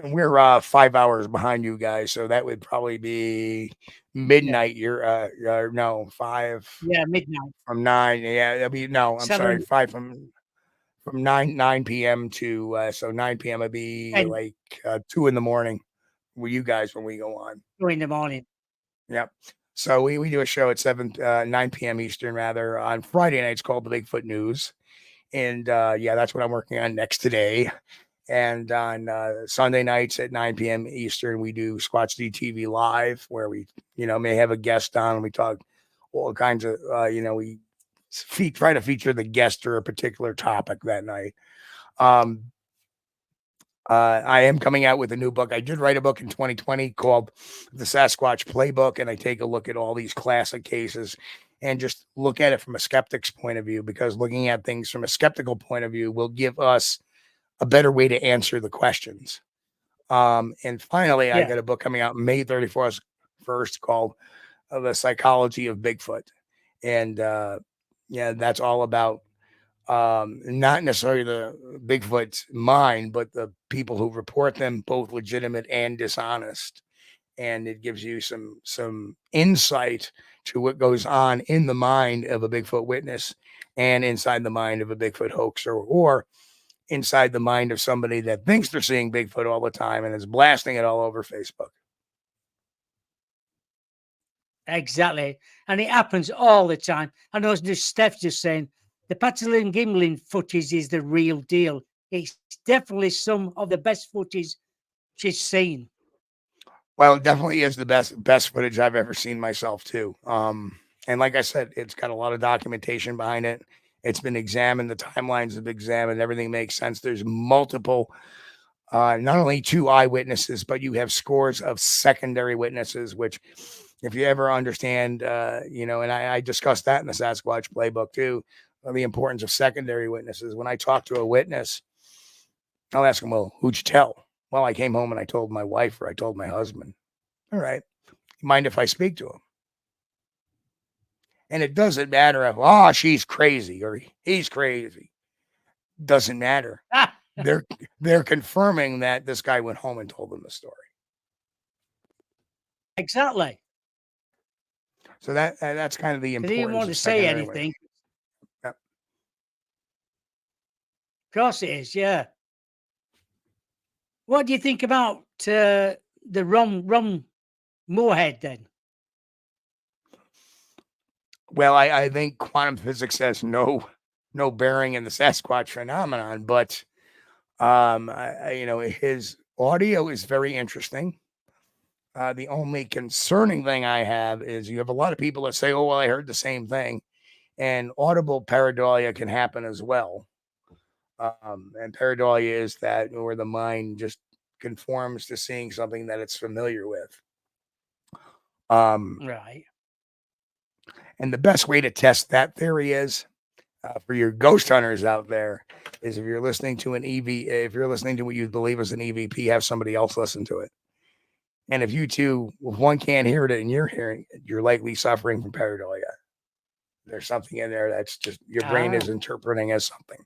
We're 5 hours behind you guys, so that would probably be midnight. Yeah. You're 5. Yeah, midnight. From 9. Yeah, that'll be I'm 7. sorry, 5 from 9 p.m. to so 9 p.m. would be 10. like 2 in the morning with you guys when we go on. 2 in the morning. Yep. So we do a show at 9 p.m. Eastern rather on Friday nights called the Bigfoot News. And that's what I'm working on next today. And on Sunday nights at 9 p.m. Eastern, we do Squatch DTV Live, where we, may have a guest on and we talk all kinds of, we try to feature the guest or a particular topic that night. I am coming out with a new book. I did write a book in 2020 called The Sasquatch Playbook, and I take a look at all these classic cases and just look at it from a skeptic's point of view, because looking at things from a skeptical point of view will give us a better way to answer the questions. And finally, I got a book coming out May 31st called The Psychology of Bigfoot. And that's all about not necessarily the Bigfoot's mind, but the people who report them, both legitimate and dishonest. And it gives you some insight to what goes on in the mind of a Bigfoot witness and inside the mind of a Bigfoot hoaxer, or inside the mind of somebody that thinks they're seeing Bigfoot all the time and is blasting it all over Facebook. Exactly. And it happens all the time. I know Steph's just saying the Pattison Gimlin footage is the real deal. It's definitely some of the best footage she's seen. Well, it definitely is the best footage I've ever seen myself too. And like I said, it's got a lot of documentation behind it. It's been examined. The timelines have been examined. Everything makes sense. There's multiple, not only 2 eyewitnesses, but you have scores of secondary witnesses, which if you ever understand, and I discussed that in the Sasquatch playbook too, the importance of secondary witnesses. When I talk to a witness, I'll ask them, well, who'd you tell? Well, I came home and I told my wife or I told my husband. All right. Mind if I speak to him? And it doesn't matter if, she's crazy or he's crazy. Doesn't matter. They're confirming that this guy went home and told them the story. Exactly. So that's kind of the They didn't importance want of to say secondary anything. witness. Yep. Of course it is, yeah. What do you think about the Ron Moorhead then? Well, I think quantum physics has no bearing in the Sasquatch phenomenon, but his audio is very interesting. The only concerning thing I have is you have a lot of people that say, "Oh, well, I heard the same thing," and audible pareidolia can happen as well. And pareidolia is that where the mind just conforms to seeing something that it's familiar with. Right. And the best way to test that theory is for your ghost hunters out there is if you're listening to if you're listening to what you believe is an EVP, have somebody else listen to it. And if one can't hear it and you're hearing it, you're likely suffering from pareidolia. There's something in there that's just your brain is interpreting as something.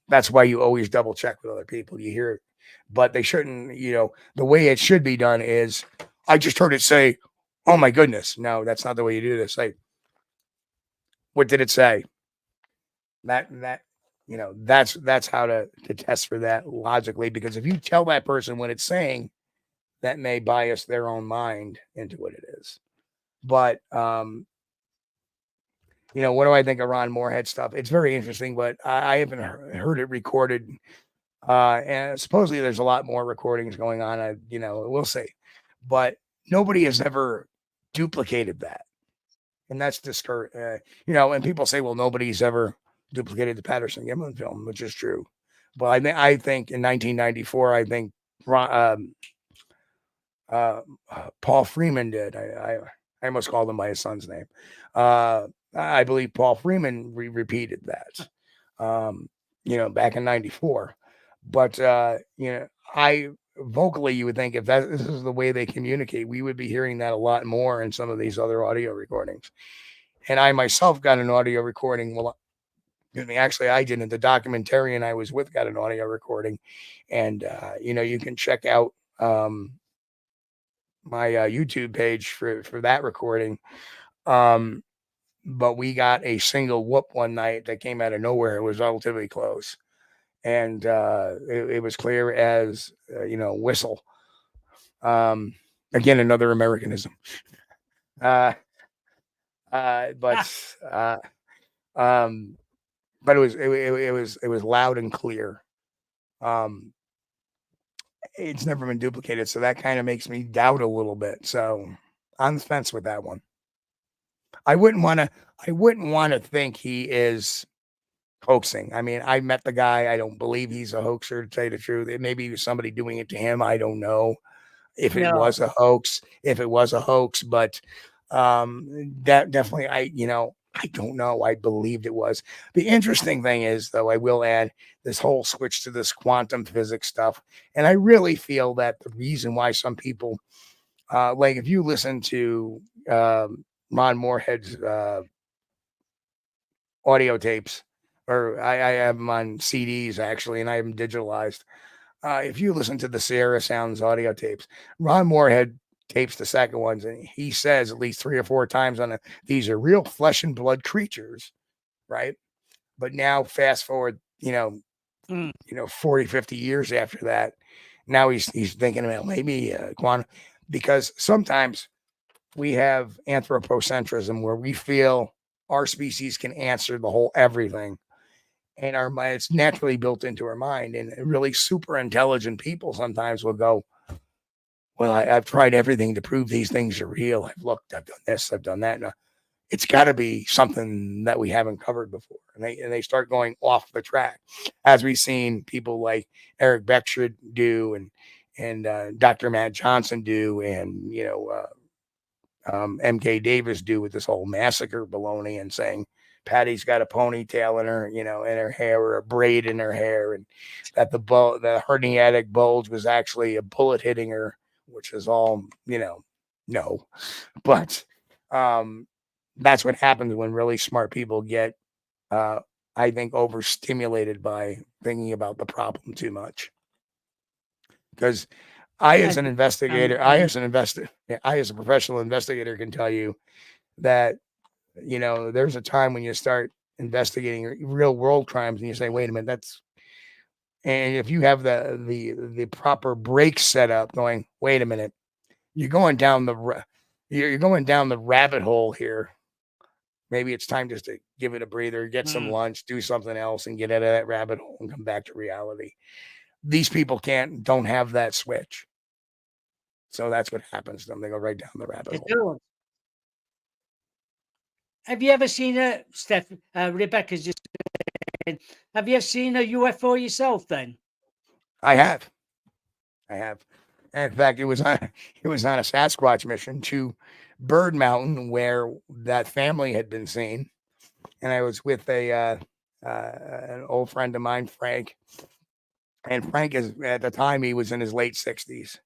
That's why you always double check with other people. You hear it, but they shouldn't, the way it should be done is I just heard it say, "Oh my goodness." No, that's not the way you do this. Like, what did it say? That's how to test for that logically, because if you tell that person what it's saying, that may bias their own mind into what it is. But what do I think of Ron Moorhead stuff? It's very interesting, but I haven't heard it recorded. And supposedly there's a lot more recordings going on. We'll see, but nobody has ever duplicated that, and that's discouraging. And people say, well, nobody's ever duplicated the Patterson Gimlin film, which is true. But I think in 1994, I think Paul Freeman did. I almost called him by his son's name. I believe Paul Freeman repeated that. Back in '94. But I vocally, you would think if this is the way they communicate, we would be hearing that a lot more in some of these other audio recordings. And I myself got an audio recording. Well, actually, I didn't. The documentarian I was with got an audio recording, and you can check out my YouTube page for that recording. But we got a single whoop one night that came out of nowhere. It was relatively close, and it was clear as whistle. Again, another Americanism. But it was loud and clear. It's never been duplicated, so that kind of makes me doubt a little bit. So on the fence with that one. I wouldn't want to think he is hoaxing. I mean, I met the guy. I don't believe he's a hoaxer, to tell you the truth. It maybe was somebody doing it to him. I don't know if it was a hoax. But that definitely, I don't know. I believed it was. The interesting thing is, though, I will add this whole switch to this quantum physics stuff, and I really feel that the reason why some people, like if you listen to Ron Moorhead's audio tapes, or I have them on CDs actually, and I have them digitalized. If you listen to the Sierra Sounds audio tapes, Ron Moorhead tapes the second ones, and he says at least 3 or 4 times on it, these are real flesh and blood creatures, right? But now fast forward, 40, 50 years after that, now he's thinking about maybe quantum, because sometimes we have anthropocentrism where we feel our species can answer the whole everything, and our mind, it's naturally built into our mind. And really super intelligent people sometimes will go, well, I've tried everything to prove these things are real. I've looked, I've done this, I've done that. it's got to be something that we haven't covered before. And they start going off the track, as we've seen people like Eric Beckford do, and Dr. Matt Johnson do, and MK Davis do with this whole massacre baloney, and saying Patty's got a ponytail in her, in her hair, or a braid in her hair, and that the herniatic bulge was actually a bullet hitting her, which is all, no. But that's what happens when really smart people get, I think, overstimulated by thinking about the problem too much. Because I, as an investigator, I, as a professional investigator, can tell you that, there's a time when you start investigating real world crimes and you say, wait a minute, and if you have the proper break set up, going, wait a minute, you're going down you're going down the rabbit hole here. Maybe it's time just to give it a breather, get some lunch, do something else, and get out of that rabbit hole and come back to reality. These people don't have that switch. So that's what happens to them. They go right down the rabbit hole. Have you ever seen Steph? Rebecca's just saying, have you ever seen a UFO yourself then? I have. In fact, it was on a Sasquatch mission to Bird Mountain, where that family had been seen, and I was with an old friend of mine, Frank. And Frank is, at the time, he was in his late 60s,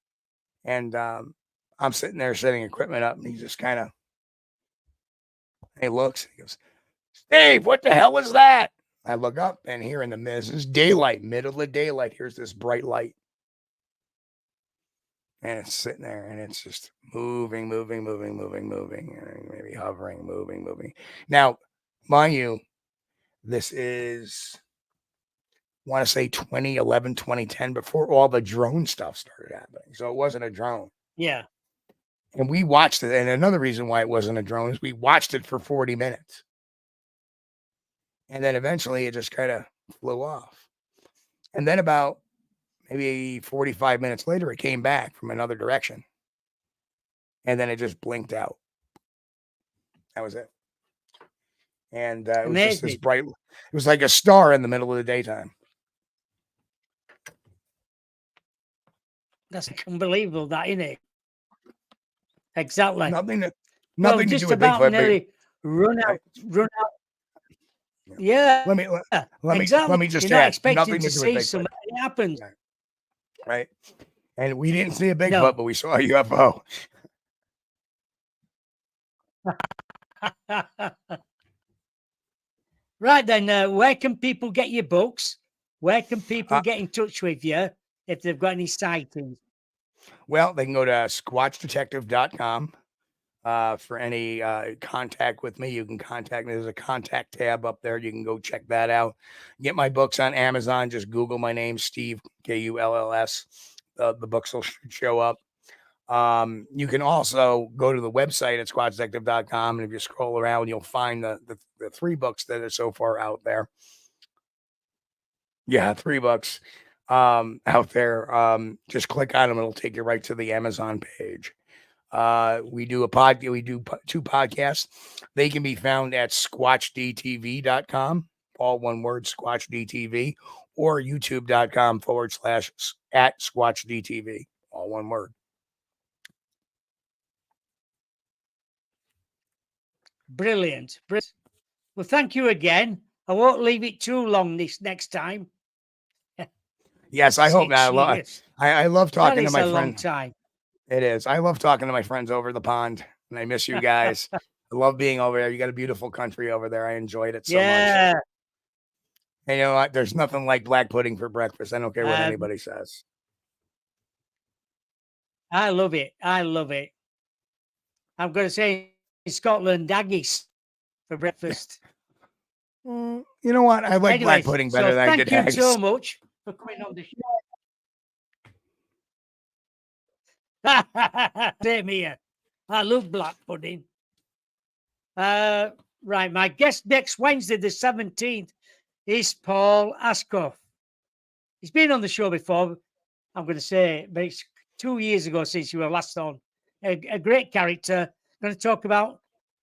and I'm sitting there setting equipment up, and he just kind of, he looks, he goes, "Steve, what the hell is that?" I look up, and here in the mist, it's daylight, middle of daylight. Here's this bright light. And it's sitting there, and it's just moving, maybe hovering, moving. Now, mind you, this is, I want to say 2011, 2010, before all the drone stuff started happening. So it wasn't a drone. Yeah. And we watched it. And another reason why it wasn't a drone is we watched it for 40 minutes. And then eventually it just kind of flew off. And then about maybe 45 minutes later, it came back from another direction. And then it just blinked out. That was it. And it was just this bright, it was like a star in the middle of the daytime. That's unbelievable, that, isn't it? Exactly. Nothing to just do with about Bigfoot. Nearly run out. Yeah. Let me just You're not add, expecting nothing to to do with see Bigfoot. something. It happens. Right. And we didn't see a Bigfoot, but we saw a UFO. Right then, where can people get your books? Where can people get in touch with you if they've got any sightings? Well, they can go to squatchdetective.com. For any contact with me, you can contact me. There's a contact tab up there. You can go check that out. Get my books on Amazon. Just Google my name, Steve, Kulls. The books will show up. You can also go to the website at squatchdetective.com. And if you scroll around, you'll find the 3 books that are so far out there. Yeah, 3 books out there. Just click on them. It'll take you right to the Amazon page. We do 2 podcasts. They can be found at squatchdtv.com, all one word, squatchdtv, or youtube.com /@squatchdtv, all one word. Brilliant. Well, thank you again. I won't leave it too long this next time. Yes, I hope not. I love talking to my friends. Long time. It is. I love talking to my friends over the pond, and I miss you guys. I love being over there. You got a beautiful country over there. I enjoyed it so much. And you know what? There's nothing like black pudding for breakfast. I don't care what anybody says. I love it. I'm going to say in Scotland, haggis for breakfast. You know what? I like black pudding better than I did haggis. Thank you so much for coming on the show. Same here. I love black pudding. Right, my guest next Wednesday, the 17th, is Paul Askoff. He's been on the show before, I'm going to say, but it's 2 years ago since you were last on. A great character. Going to talk about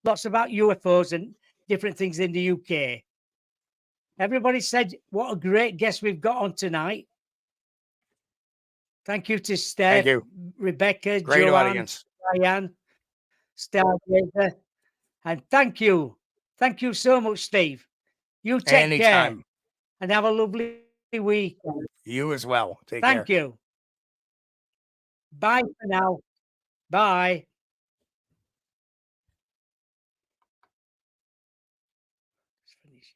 lots about UFOs and different things in the UK. Everybody said, what a great guest we've got on tonight. Thank you to Steph, Thank you. Rebecca, Great Joanne, audience. Diane, Stargazer, and thank you. Thank you so much, Steve. You take care Anytime. and have a lovely week. You as well. Take care. Thank you. Bye for now. Bye. Let's finish.